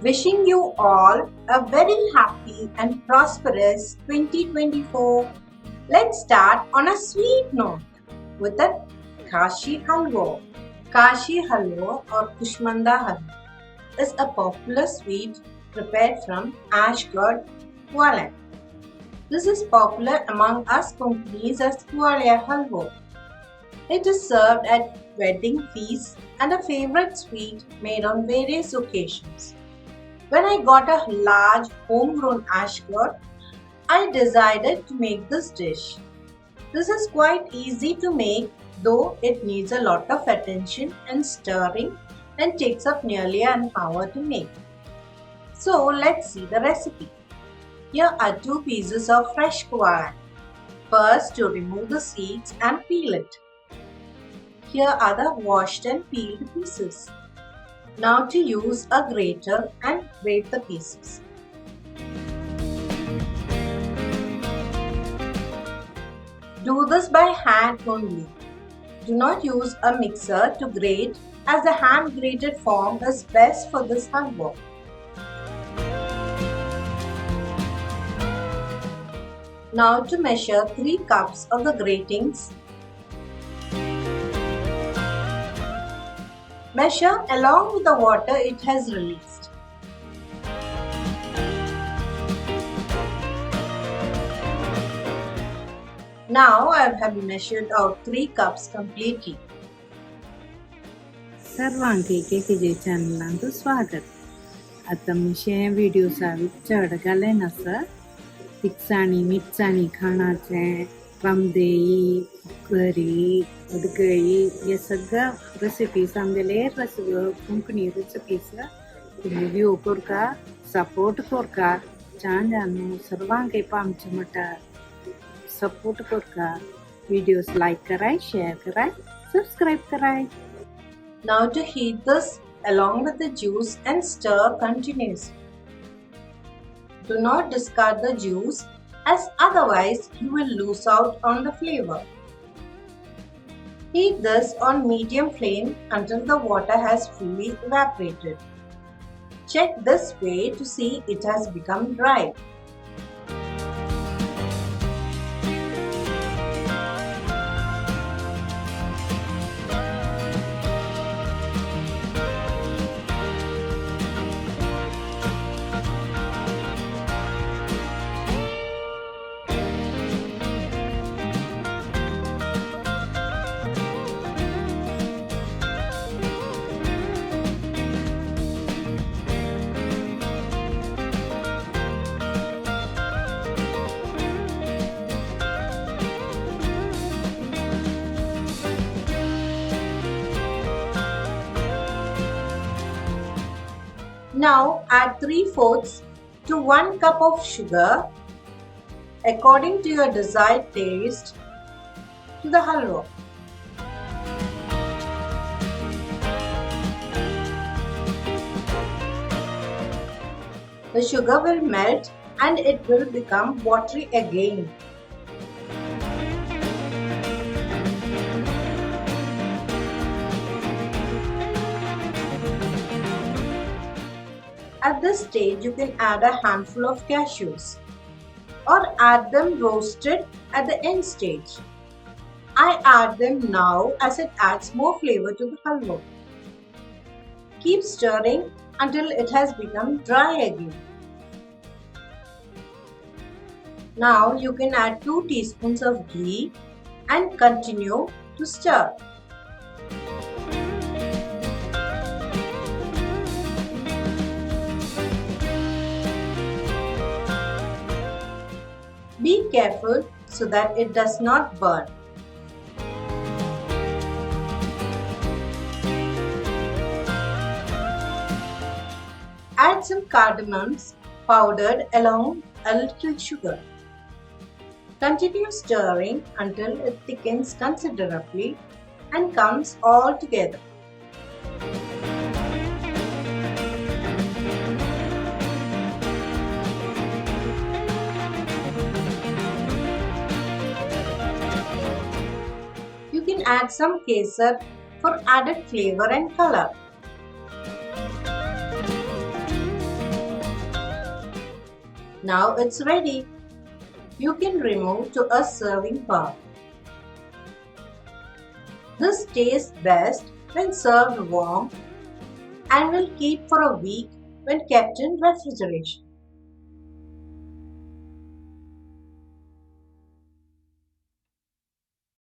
Wishing you all a very happy and prosperous 2024. Let's start on a sweet note with a Kashi Halwa. Kashi Halwa or Kushmanda Halwa is a popular sweet prepared from ash gourd Kuala. This is popular among us Konkanis as Kuala Halwa. It is served at wedding feasts and a favorite sweet made on various occasions. When I got a large homegrown ash gourd, I decided to make this dish. This is quite easy to make, though it needs a lot of attention and stirring and takes up nearly an hour to make. So let's see the recipe. Here are 2 pieces of fresh guava. First, to remove the seeds and peel it. Here are the washed and peeled pieces. Now to use a grater and grate the pieces. Do this by hand only. Do not use a mixer to grate, as the hand grated form is best for this halwa. Now to measure 3 cups of the gratings. Measure along with the water it has released. Now I have measured out 3 cups completely. सर्वांकी केकेजे चॅनलांचं स्वागत. आता मी व्हिडिओचा चढ घालेन असं तिखसाणी मिरसाणी खाणाचे रमदेई करी उदगई हे सगळं recipes आमगेले Konkani recipes तुम्ही view करका support करका छान जाणू सर्वांके पामचे म्हणटा सपोर्ट करका व्हिडिओज लाईक कराय शेअर कराय सबस्क्राईब कराय. Now to heat this along with the juice and stir continuously. Do not discard the juice, as otherwise you will lose out on the flavor. Heat this on medium flame until the water has fully evaporated. Check this way to see it has become dry. Now add 3/4 to 1 cup of sugar according to your desired taste to the halwa. The sugar will melt and it will become watery again. At this stage, you can add a handful of cashews or add them roasted at the end stage. I add them now as it adds more flavor to the halwa. Keep stirring until it has become dry again. Now you can add 2 teaspoons of ghee and continue to stir. Be careful so that it does not burn. Add some cardamoms powdered along a little sugar. Continue stirring until it thickens considerably and comes all together. You can add some kesar for added flavor and color. Now it's ready. You can remove to a serving bowl. This tastes best when served warm and will keep for a week when kept in refrigeration.